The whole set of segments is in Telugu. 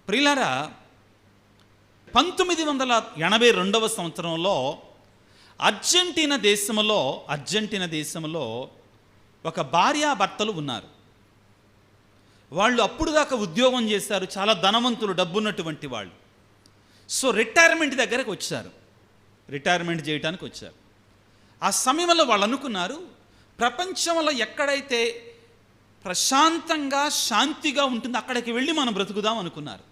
ప్రియులారా, 1982 సంవత్సరంలో అర్జెంటీనా దేశంలో ఒక భార్యాభర్తలు ఉన్నారు. వాళ్ళు అప్పుడు దాకా ఉద్యోగం చేశారు, చాలా ధనవంతులు, డబ్బున్నటువంటి వాళ్ళు. సో రిటైర్మెంట్ దగ్గరకు వచ్చారు, రిటైర్మెంట్ చేయడానికి వచ్చారు. ఆ సమయంలో వాళ్ళు అనుకున్నారు, ప్రపంచంలో ఎక్కడైతే ప్రశాంతంగా శాంతిగా ఉంటుందో అక్కడికి వెళ్ళి మనం బ్రతుకుదాం అనుకున్నారు.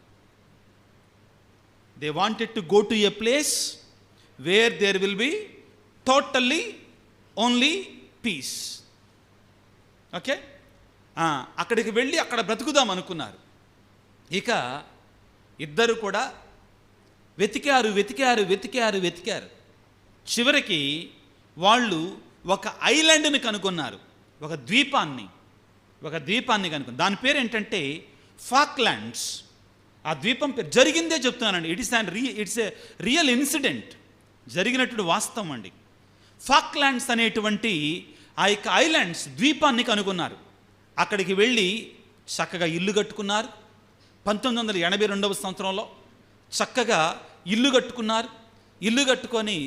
They wanted to go to a place where there will be totally only peace. Okay, అక్కడికి వెళ్ళి అక్కడ బ్రతుకుదాం అనుకున్నారు. ఇక ఇద్దరు కూడా వెతికారు. చివరికి వాళ్ళు ఒక ఐలాండ్ని కనుగొన్నారు, ఒక ద్వీపాన్ని కనుగొన్నారు. దాని పేరు ఏంటంటే ఫాక్లాండ్స్. ఆ ద్వీపం పేరు జరిగిందే చెప్తున్నానండి, ఇట్స్ ఏ రియల్ ఇన్సిడెంట్, జరిగినటువంటి వాస్తవం అండి. ఫాక్లాండ్స్ అనేటువంటి ఆ యొక్క ఐలాండ్స్ ద్వీపాన్ని కనుగొన్నారు. అక్కడికి వెళ్ళి చక్కగా ఇల్లు కట్టుకున్నారు. 1982 సంవత్సరంలో చక్కగా ఇల్లు కట్టుకొని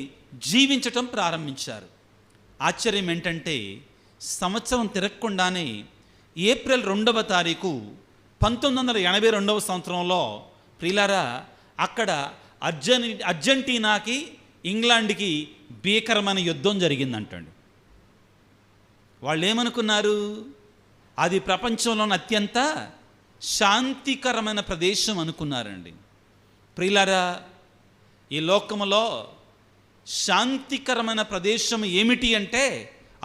జీవించటం ప్రారంభించారు. ఆశ్చర్యం ఏంటంటే సంవత్సరం తిరగకుండానే ఏప్రిల్ 2వ తారీఖు 1982 సంవత్సరంలో ప్రియులారా అక్కడ అర్జెంటీనాకి ఇంగ్లాండ్కి భీకరమైన యుద్ధం జరిగిందంటండి. వాళ్ళు ఏమనుకున్నారు, అది ప్రపంచంలోని అత్యంత శాంతికరమైన ప్రదేశం అనుకున్నారండి. ప్రియులారా, ఈ లోకములో శాంతికరమైన ప్రదేశం ఏమిటి అంటే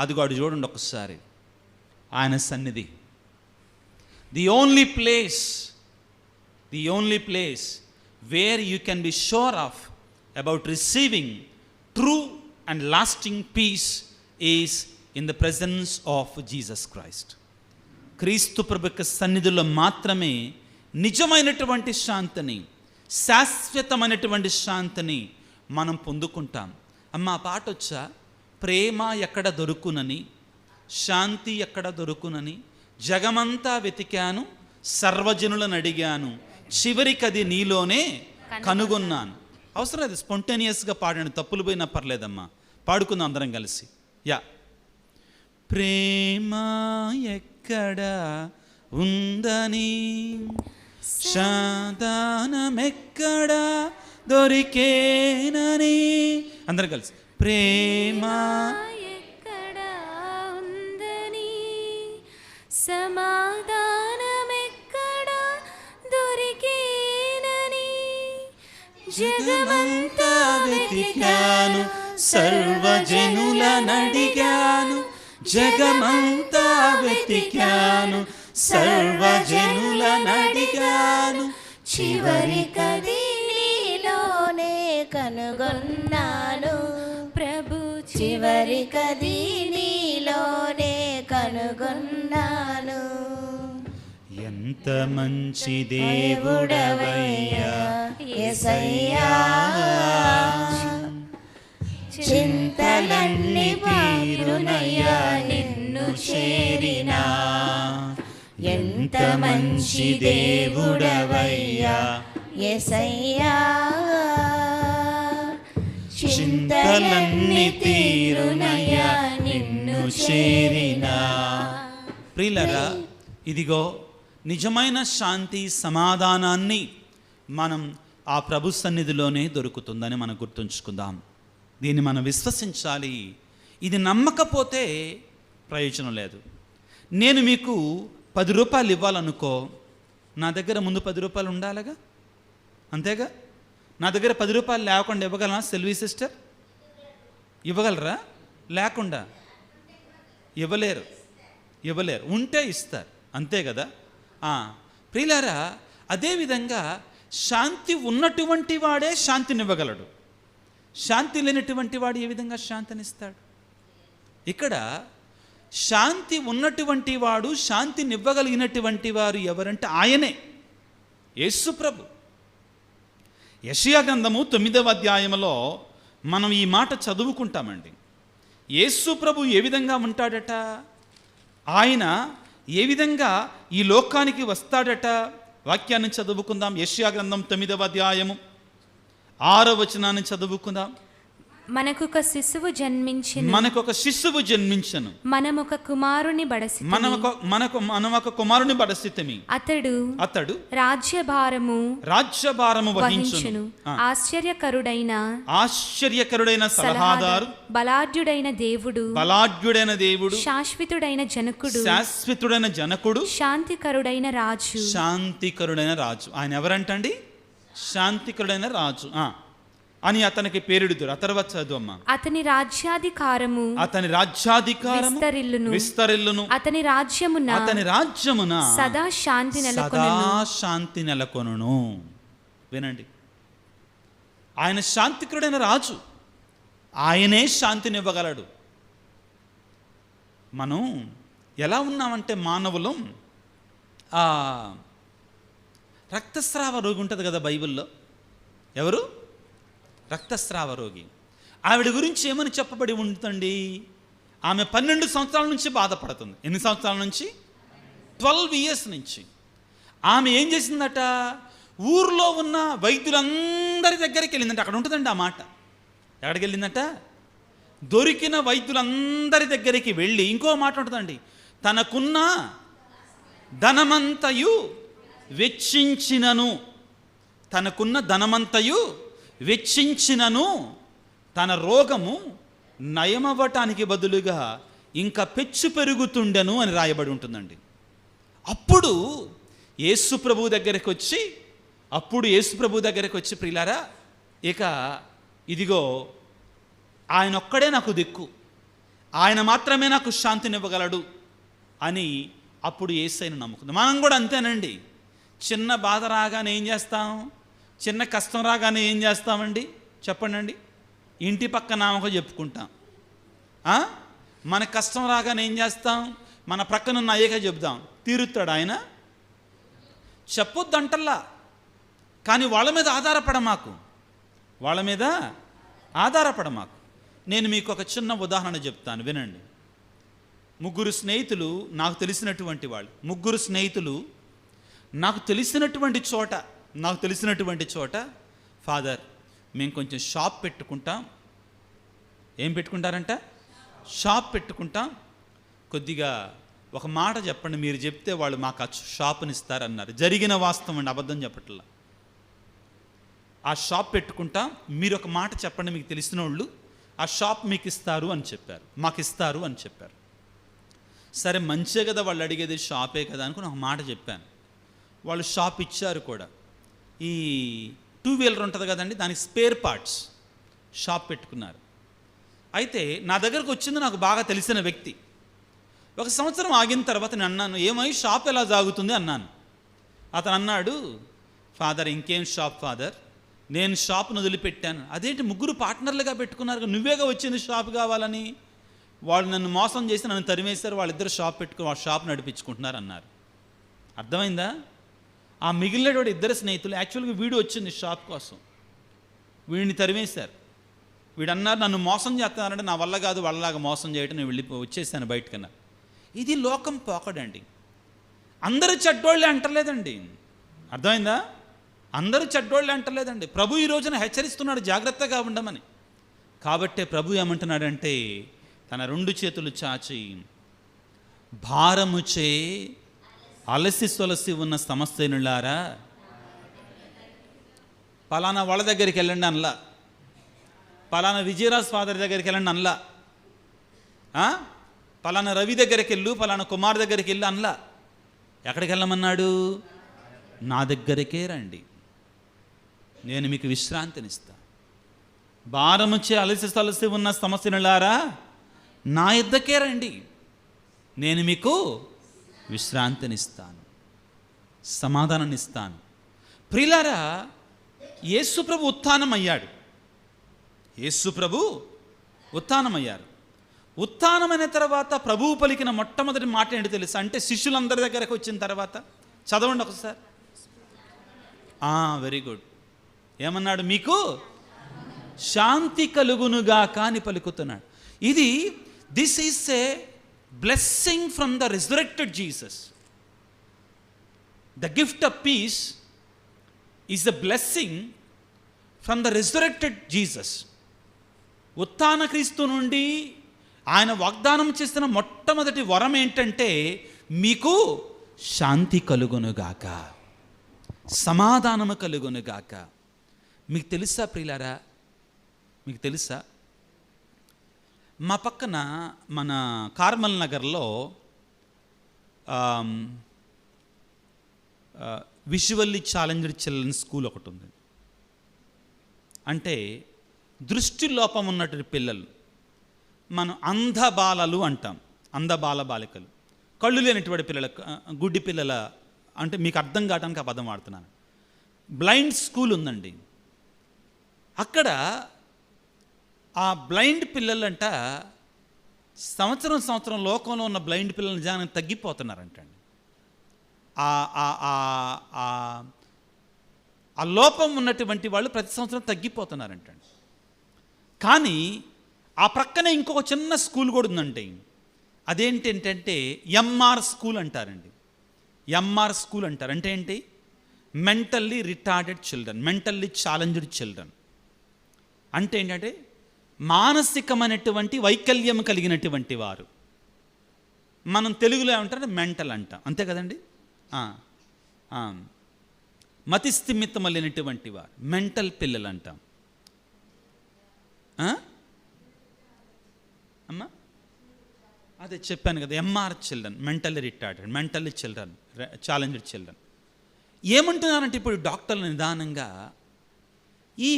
అదిగో అటు చూడండి ఒకసారి, ఆయన సన్నిధి. The only place where you can be sure of about receiving true and lasting peace is in the presence of Jesus Christ. క్రీస్తు ప్రభు యొక్క సన్నిధిలో మాత్రమే నిజమైనటువంటి శాంతిని, శాశ్వతమైనటువంటి శాంతిని మనం పొందుకుంటాం. అమ్మ, ఆ పాట వచ్చా, ప్రేమ ఎక్కడ దొరుకునని, శాంతి ఎక్కడ దొరుకునని, జగమంతా వెతికాను, సర్వజనులను అడిగాను, చివరికది నీలోనే కనుగొన్నాను. అవసరం లేదు, స్పాంటేనియస్గా పాడండి, తప్పులు పోయినా పర్లేదమ్మా, పాడుకుందాం అందరం కలిసి. ప్రేమ ఎక్కడ ఉందని, శాంతనమెక్కడ దొరికేనని, అందరం కలిసి. ప్రేమ ఎక్కడ ఉందని, సమాధానమెక్కడ దొరికేనని, జగమంతా వెతికాను, సర్వజనులనడిగాను, జగమంతా వెతికాను, సర్వజనులనడిగాను, చివరికది నీలోనే కనుగొన్నాను ప్రభు, చివరికది నీలోనే కనుగొన్నాను. ఎంత మంచి దేవుడవయ్యా యేసయ్యా, చింతలన్నీ తీరునయ్యా నిన్ను చేరినా. ఎంత మంచి దేవుడవయ్యా యేసయ్యా, చింతలన్నీ తీరునయ్యా నిన్ను చేరినా. ప్రియులారా, ఇదిగో నిజమైన శాంతి సమాధానాన్ని మనం ఆ ప్రభు సన్నిధిలోనే దొరుకుతుందని మనం గుర్తుంచుకుందాం. దీన్ని మనం విశ్వసించాలి. ఇది నమ్మకపోతే ప్రయోజనం లేదు. నేను మీకు 10 రూపాయలు ఇవ్వాలనుకో, నా దగ్గర ముందు 10 రూపాయలు ఉండాలిగా, అంతేగా? నా దగ్గర 10 రూపాయలు లేకుండా ఇవ్వగలనా సెల్వీ సిస్టర్? ఇవ్వగలరా? లేకుండా ఇవ్వలేరు. ఉంటే ఇస్తారు, అంతే కదా? ప్రియులారా, అదేవిధంగా శాంతి ఉన్నటువంటి వాడే శాంతినివ్వగలడు. శాంతి లేనటువంటి వాడు ఏ విధంగా శాంతినిస్తాడు? ఇక్కడ శాంతి ఉన్నటువంటి వాడు, శాంతినివ్వగలిగినటువంటి వారు ఎవరంటే ఆయనే, యేసు ప్రభు. యెషయా గ్రంథము 9వ అధ్యాయంలో మనం ఈ మాట చదువుకుంటామండి. యేసు ప్రభు ఏ విధంగా ఉంటాడట, ఆయన ఏ విధంగా ఈ లోకానికి వస్తాడట, వాక్యాన్ని చదువుకుందాం. యెషయా గ్రంథం 9వ అధ్యాయము 6వ వచనాన్ని చదువుకుందాం. మనకొక శిశువు జన్మించెను, మనకొక శిశువు జన్మించెను, మనమొక కుమారుని బడసితిమి, మనం ఒక కుమారుని బడసితిమి, అతడు రాజ్యభారము వహించును. ఆశ్చర్యకరుడైన సలహాదారు, బలాఢ్యుడైన దేవుడు, శాశ్వతుడైన జనకుడు, శాంతికరుడైన రాజు. ఆయన ఎవరంటండి? శాంతికరుడైన రాజు అని అతనికి పేరిడుదురు. ఆ తర్వాత చదువమ్మా. అతని రాజ్యాధికారము విస్తరిల్లును, అతని రాజ్యమున సదా శాంతి నెలకొనును. వినండి, ఆయన శాంతికరుడైన రాజు, ఆయనే శాంతినివ్వగలడు. మనం ఎలా ఉన్నామంటే మానవులం, రక్తస్రావ రోగి ఉంటుంది కదా బైబిల్లో. ఎవరు? రక్తస్రావ రోగి. ఆవిడ గురించి ఏమని చెప్పబడి ఉంటుందండి? ఆమె 12 సంవత్సరాల నుంచి బాధపడుతుంది. ఎన్ని సంవత్సరాల నుంచి? 12 years నుంచి. ఆమె ఏం చేసిందట? ఊర్లో ఉన్న వైద్యులందరి దగ్గరికి వెళ్ళిందంట. అక్కడ ఉంటుందండి ఆ మాట. ఎక్కడికి వెళ్ళిందట? దొరికిన వైద్యులందరి దగ్గరికి వెళ్ళి, ఇంకో మాట ఉంటుందండి, తనకున్న ధనమంతయు వెచ్చించినను తన రోగము నయమవ్వటానికి బదులుగా ఇంకా పెచ్చు పెరుగుతుండెను అని రాయబడి ఉంటుందండి. అప్పుడు యేసు ప్రభు దగ్గరికి వచ్చి ప్రియులారా, ఇక ఇదిగో ఆయన ఒక్కడే నాకు దిక్కు, ఆయన మాత్రమే నాకు శాంతినివ్వగలడు అని అప్పుడు యేసయ్యను నమ్ముకుంది. మనం కూడా అంతేనండి. చిన్న బాధ రాగానే ఏం చేస్తాం? చిన్న కష్టం రాగానే ఏం చేస్తామండి? చెప్పండి. ఇంటి పక్కన ఆమెకు చెప్పుకుంటాం. మన కష్టం రాగానే ఏం చేస్తాం? మన ప్రక్కనున్న అయ్యగా చెబుతాం. తీరుతాడు ఆయన? చెప్పొద్దంటల్లా, కానీ వాళ్ళ మీద ఆధారపడ మాకు. నేను మీకు ఒక చిన్న ఉదాహరణ చెప్తాను, వినండి. ముగ్గురు స్నేహితులు నాకు తెలిసినటువంటి చోట ఫాదర్, మేము కొంచెం షాప్ పెట్టుకుంటాం. ఏం పెట్టుకుంటారంట? షాప్ పెట్టుకుంటాం. కొద్దిగా ఒక మాట చెప్పండి, మీరు చెప్తే వాళ్ళు మాకు ఆ షాపుని ఇస్తారన్నారు. జరిగిన వాస్తవం అండి, అబద్ధం చెప్పట్లా. ఆ షాప్ పెట్టుకుంటాం, మీరు ఒక మాట చెప్పండి, మీకు తెలిసిన వాళ్ళు ఆ షాప్ మీకు ఇస్తారు అని చెప్పారు, మాకు ఇస్తారు అని చెప్పారు. సరే మంచే కదా వాళ్ళు అడిగేది, షాపే కదా అనుకుని ఒక మాట చెప్పాను. వాళ్ళు షాప్ ఇచ్చారు కూడా. ఈ 2-wheeler ఉంటుంది కదండి, దానికి స్పేర్ పార్ట్స్ షాప్ పెట్టుకున్నారు. అయితే నా దగ్గరకు వచ్చింది నాకు బాగా తెలిసిన వ్యక్తి. 1 సంవత్సరం ఆగిన తర్వాత నేను అన్నాను, ఏమై షాప్ ఎలా సాగుతుంది అన్నాను. అతను అన్నాడు, ఫాదర్ ఇంకేం షాప్ ఫాదర్, నేను షాప్ను వదిలిపెట్టాను. అదేంటి, ముగ్గురు పార్ట్నర్లుగా పెట్టుకున్నారు, నువ్వేగా వచ్చింది షాప్ కావాలని. వాళ్ళు నన్ను మోసం చేసి నన్ను తరిమేశారు, వాళ్ళిద్దరు షాప్ పెట్టుకుని వాళ్ళ షాప్ నడిపించుకుంటున్నారు అన్నారు. అర్థమైందా? ఆ మిగిలినటువంటి 2 స్నేహితులు, యాక్చువల్గా వీడు వచ్చింది షాప్ కోసం, వీడిని తరిమేశారు. వీడు అన్నారు, నన్ను మోసం చేస్తున్నారంటే నా వల్ల కాదు వాళ్ళలాగా మోసం చేయటం, నేను వచ్చేసాను బయటకన్నా. ఇది లోకం పోకడండి. అందరూ చెడ్డోళ్ళే అంటలేదండి. అర్థమైందా? అందరూ చెడ్డోళ్ళే అంటలేదండి. ప్రభు ఈ రోజున హెచ్చరిస్తున్నాడు జాగ్రత్తగా ఉండమని. కాబట్టే ప్రభు ఏమంటున్నాడంటే, తన 2 చేతులు చాచి, భారముచే అలసి సొలసి ఉన్న సమస్తనులారా, పలానా వాళ్ళ దగ్గరికి వెళ్ళండి అనలా, పలానా విజయరాజ్ ఫాదర్ దగ్గరికి వెళ్ళండి అనలా, పలానా రవి దగ్గరికి వెళ్ళు, పలానా కుమార్ దగ్గరికి వెళ్ళు అనలా. ఎక్కడికి వెళ్ళమన్నాడు? నా దగ్గరికే రండి, నేను మీకు విశ్రాంతినిస్తా. భారముచే అలసి సొలసి ఉన్న సమస్తనులారా, నా యొద్దకే రండి, నేను మీకు విశ్రాంతినిస్తాను, సమాధానాన్ని ఇస్తాను. ప్రియులారా, యేసుప్రభు ఉత్థానమయ్యాడు. ఉత్థానమైన తర్వాత ప్రభువు పలికిన మొట్టమొదటి మాట ఏంటి తెలుసా? అంటే శిష్యులందరి దగ్గరకు వచ్చిన తర్వాత, చదవండి ఒకసారి. Very good. ఏమన్నాడు? మీకు శాంతి కలుగునుగా కాని పలుకుతున్నాడు. This is a blessing from the resurrected Jesus. The gift of peace is the blessing from the resurrected Jesus. ఉత్థాన క్రీస్తు నుండి ఆయన వాగ్దానం చేస్తున్న మొట్టమొదటి వరం ఏంటంటే, మీకు శాంతి కలుగునుగాక, సమాధానము కలుగునుగాక. మీకు తెలుసా ప్రియులారా, మీకు తెలుసా, మా పక్కన మన కార్మల్ నగర్లో విజువల్లీ ఛాలెంజ్డ్ చిల్డ్రన్ స్కూల్ ఒకటి ఉంది. అంటే దృష్టి లోపం ఉన్నటువంటి పిల్లలు, మనం అంధబాలలు అంటాం, అంధబాల బాలికలు, కళ్ళు లేనటువంటి పిల్లల, గుడ్డి పిల్లల, అంటే మీకు అర్థం కావడానికి ఆ పదం వాడుతున్నాను. బ్లైండ్ స్కూల్ ఉందండి. అక్కడ ఆ బ్లైండ్ పిల్లలంట సంవత్సరం లోకంలో ఉన్న బ్లైండ్ పిల్లలు నిజంగా తగ్గిపోతున్నారంటండి. ఆ లోపం ఉన్నటువంటి వాళ్ళు ప్రతి సంవత్సరం తగ్గిపోతున్నారంటండి. కానీ ఆ ప్రక్కనే ఇంకొక చిన్న స్కూల్ కూడా ఉందండి. అదేంటంటే ఎంఆర్ స్కూల్ అంటారండి. ఎంఆర్ స్కూల్ అంటారు అంటే ఏంటి? Mentally retarded children, mentally challenged children. అంటే ఏంటంటే మానసికమైనటువంటి వైకల్యం కలిగినటువంటి వారు. మనం తెలుగులో ఏమంటారు? మెంటల్ అంటాం, అంతే కదండి. మతిస్థిమితం లేనటువంటి వారు మెంటల్ పిల్లలు అంటాం. అమ్మా అదే చెప్పాను కదా, MR children, mentally retarded, mentally children, challenged children. ఏమంటున్నారంటే ఇప్పుడు డాక్టర్లు నిదానంగా ఈ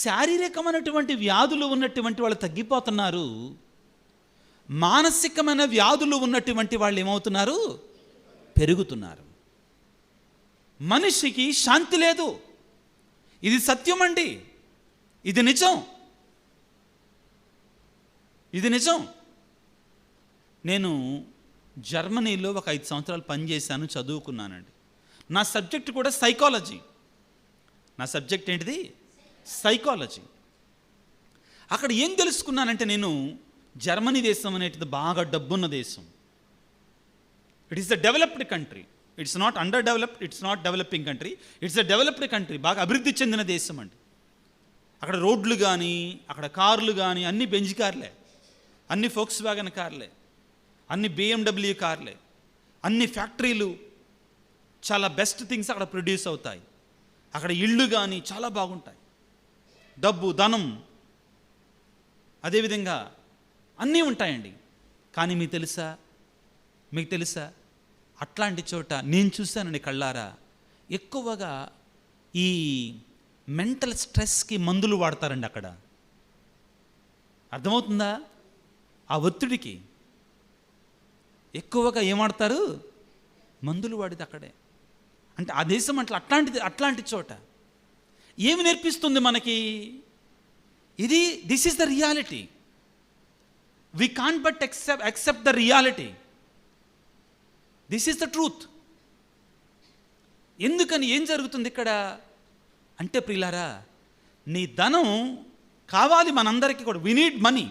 శారీరకమైనటువంటి వ్యాధులు ఉన్నటువంటి వాళ్ళు తగ్గిపోతున్నారు, మానసికమైన వ్యాధులు ఉన్నటువంటి వాళ్ళు ఏమవుతున్నారు? పెరుగుతున్నారు. మనిషికి శాంతి లేదు. ఇది సత్యం అండి, ఇది నిజం, ఇది నిజం. నేను జర్మనీలో ఒక 5 సంవత్సరాలు పనిచేశాను, చదువుకున్నానండి. నా సబ్జెక్ట్ కూడా సైకాలజీ. నా సబ్జెక్ట్ ఏంటిది? సైకాలజీ. అక్కడ ఏం తెలుసుకున్నానంటే, నేను జర్మనీ దేశం అనేటిది బాగా డబ్బున్న దేశం. It is the developed country. It's not under developed, it's not developing country, it's the developed country. బాగా అభివృద్ధి చెందిన దేశం అండి. అక్కడ రోడ్లు కానీ, అక్కడ కార్లు కానీ అన్ని బెంజ్ కార్లే, అన్ని ఫోక్స్ వ్యాగన్ కార్లే, అన్ని BMW కార్లే, అన్ని ఫ్యాక్టరీలు, చాలా బెస్ట్ థింగ్స్ అక్కడ ప్రొడ్యూస్ అవుతాయి. అక్కడ ఇళ్ళు కానీ చాలా బాగుంటాయి. డబ్బు, ధనం, అదేవిధంగా అన్నీ ఉంటాయండి. కానీ మీకు తెలుసా అట్లాంటి చోట నేను చూశానండి కళ్ళారా, ఎక్కువగా ఈ మెంటల్ స్ట్రెస్కి మందులు వాడతారండి అక్కడ. అర్థమవుతుందా? ఆ ఒత్తిడికి ఎక్కువగా ఏం వాడతారు? మందులు వాడితే అక్కడే. అంటే ఆ దేశం అట్లాంటి చోట ఏమి నేర్పిస్తుంది మనకి? This is the reality. We can't but accept the reality. This is the truth. ఎందుకని? ఏం జరుగుతుంది ఇక్కడ అంటే ప్రియులారా, నీ ధనం కావాలి మనందరికీ కూడా. We need money.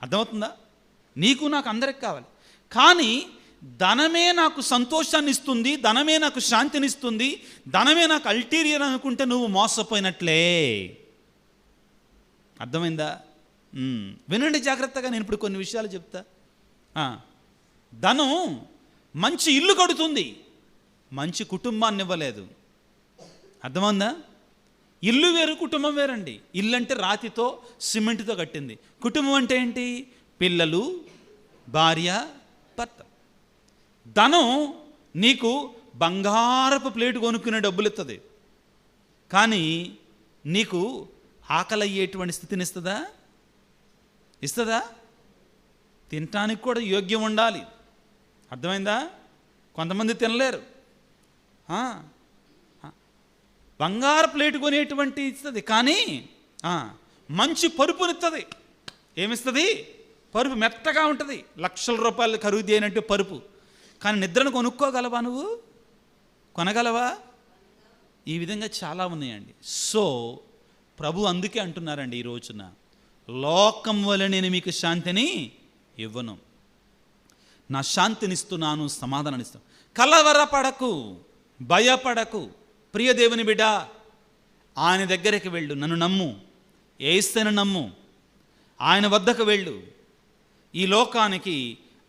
అర్థమవుతుందా? నీకు నాకు అందరికి కావాలి. కానీ ధనమే నాకు సంతోషాన్ని ఇస్తుంది, ధనమే నాకు శాంతిని ఇస్తుంది, ధనమే నాకు అల్టీరియర్ అనుకుంటే నువ్వు మోసపోయినట్లే. అర్థమైందా? వినండి జాగ్రత్తగా, నేను ఇప్పుడు కొన్ని విషయాలు చెప్తా. ధనం మంచి ఇల్లు కడుతుంది, మంచి కుటుంబాన్ని ఇవ్వలేదు. అర్థమైందా? ఇల్లు వేరు, కుటుంబం వేరండి. ఇల్లు అంటే రాతితో సిమెంట్తో కట్టింది. కుటుంబం అంటే ఏంటి? పిల్లలు, భార్య, భర్త. ధనం నీకు బంగారపు ప్లేటు కొనుక్కునే డబ్బులు ఇస్తుంది, కానీ నీకు ఆకలి అయ్యేటువంటి స్థితిని ఇస్తుందా? తినటానికి కూడా యోగ్యం ఉండాలి. అర్థమైందా? కొంతమంది తినలేరు. బంగారు ప్లేటు కొనేటువంటి ఇస్తుంది, కానీ మంచి పరుపునిస్తుంది. ఏమిస్తుంది? పరుపు మెత్తగా ఉంటుంది, లక్షల రూపాయలు ఖరీదు అయినట్టు పరుపు. కానీ నిద్రను కొనుక్కోగలవా? నువ్వు కొనగలవా? ఈ విధంగా చాలా ఉన్నాయండి. సో ప్రభు అందుకే అంటున్నారండి ఈ రోజున, లోకం వల్ల నేను మీకు శాంతిని ఇవ్వను, నా శాంతినిస్తున్నాను, సమాధానాన్ని ఇస్తాను. కలవరపడకు. భయపడకు. ప్రియ దేవుని బిడ్డ, ఆయన దగ్గరికి వెళ్ళు, నన్ను నమ్ము, యేసును నమ్ము, ఆయన వద్దకు వెళ్ళు. ఈ లోకానికి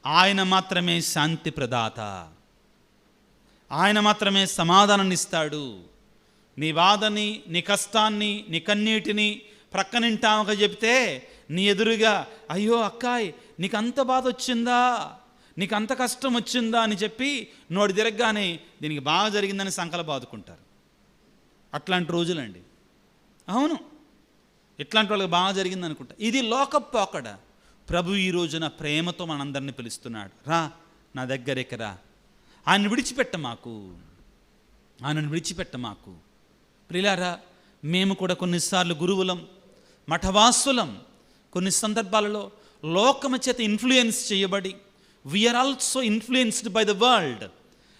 ఆయన మాత్రమే శాంతి ప్రదాత, ఆయన మాత్రమే సమాధానాన్ని ఇస్తాడు. నీ బాధని, నీ కష్టాన్ని, నీ కన్నీటిని ప్రక్కనింటామక చెప్తే నీ ఎదురుగా అయ్యో అక్కాయ్ నీకు అంత బాధ వచ్చిందా, నీకు అంత కష్టం వచ్చిందా అని చెప్పి నోటి తిరగగానే దీనికి బాగా జరిగిందని సంకల బాదుకుంటారు. అట్లాంటి రోజులండి. అవును, ఇట్లాంటి వాళ్ళకి బాగా జరిగింది అనుకుంటా. ఇది లోకపోకడ. ప్రభు ఈ రోజున ప్రేమతో మనందరినీ పిలుస్తున్నాడు. రా నా దగ్గరికి రా, ఆయన్ని విడిచిపెట్ట మాకు, ఆయనను విడిచిపెట్ట మాకు. ప్రియులారా, మేము కూడా కొన్నిసార్లు గురువులం, మఠవాసులం, కొన్ని సందర్భాలలో లోకము చేత ఇన్ఫ్లుయెన్స్ చేయబడి we are also influenced by the world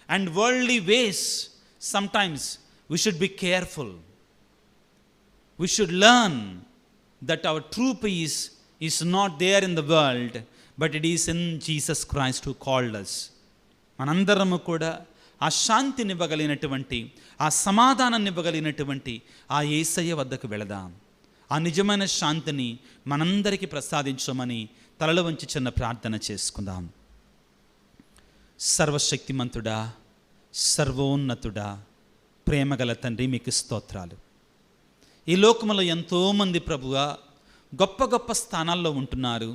and worldly ways. Sometimes we should be careful. We should learn that our true peace is not there in the world, but it is in Jesus Christ who called us. మనందరము కూడా ఆ శాంతిని ఇవ్వగలిగినటువంటి, ఆ సమాధానాన్ని ఇవ్వగలిగినటువంటి ఆ యేసయ్య వద్దకు వెళదాం. ఆ నిజమైన శాంతిని మనందరికీ ప్రసాదించమని తలలు వంచి చిన్న ప్రార్థన చేసుకుందాం. సర్వశక్తిమంతుడా, సర్వోన్నతుడా, ప్రేమగల తండ్రి, మీకు స్తోత్రాలు. ఈ లోకములో ఎంతోమంది ప్రభువా గొప్ప గొప్ప స్థానాల్లో ఉంటున్నారు,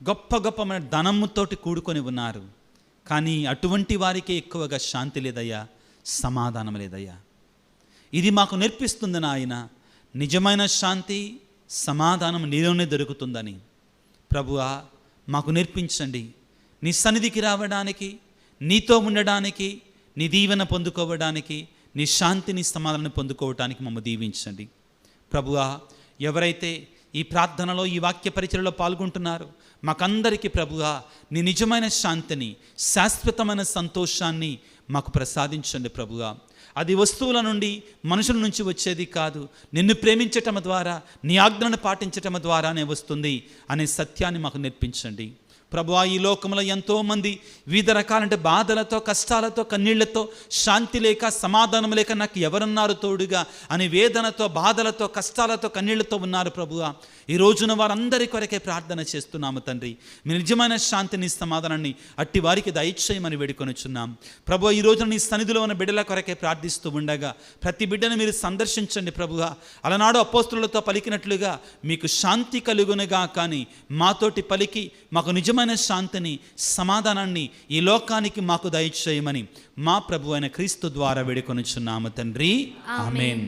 గొప్ప గొప్పమైన ధనముతోటి కూడుకొని ఉన్నారు. కానీ అటువంటి వారికే ఎక్కువగా శాంతి లేదయ్యా, సమాధానం లేదయ్యా. ఇది మాకు నేర్పిస్తుంది నాయన, నిజమైన శాంతి సమాధానం నీలోనే దొరుకుతుందని. ప్రభువా మాకు నేర్పించండి. నీ సన్నిధికి రావడానికి, నీతో ఉండడానికి, నీ దీవెన పొందుకోవడానికి, నీ శాంతిని సమాధానం పొందుకోవడానికి మమ్మల్ని దీవించండి. ప్రభువా, ఎవరైతే ఈ ప్రార్థనలో, ఈ వాక్య పరిచయలో పాల్గొంటున్నారో మాకందరికీ ప్రభువా నీ నిజమైన శాంతిని, శాశ్వతమైన సంతోషాన్ని మాకు ప్రసాదించండి ప్రభువా. అది వస్తువుల నుండి, మనుషుల నుంచి వచ్చేది కాదు, నిన్ను ప్రేమించటం ద్వారా, నీ ఆజ్ఞను పాటించటం ద్వారానే వస్తుంది అనే సత్యాన్ని మాకు నేర్పించండి ప్రభువా. ఈ లోకంలో ఎంతోమంది వివిధ రకాలంటే బాధలతో, కష్టాలతో, కన్నీళ్లతో, శాంతి లేక, సమాధానం లేక నాకు ఎవరున్నారు తోడుగా అని వేదనతో, బాధలతో, కష్టాలతో, కన్నీళ్లతో ఉన్నారు ప్రభువా. ఈ రోజున వారందరి కొరకే ప్రార్థన చేస్తున్నాము తండ్రి. మీ నిజమైన శాంతిని, సమాధానాన్ని అట్టి వారికి దయచేయమని వేడుకొనిచున్నాం ప్రభువా. ఈ రోజున నీ సన్నిధిలో ఉన్న బిడ్డల కొరకే ప్రార్థిస్తూ ఉండగా ప్రతి బిడ్డను మీరు సందర్శించండి ప్రభువా. అలనాడు అపోస్తులతో పలికినట్లుగా మీకు శాంతి కలుగునుగా కానీ మాతోటి పలికి మాకు నిజమైన శాంతిని, సమాధానాన్ని ఈ లోకానికి మాకు దయచేయమని మా ప్రభు అయిన క్రీస్తు ద్వారా వేడుకొనిచున్నాము తండ్రి. ఆమేన్.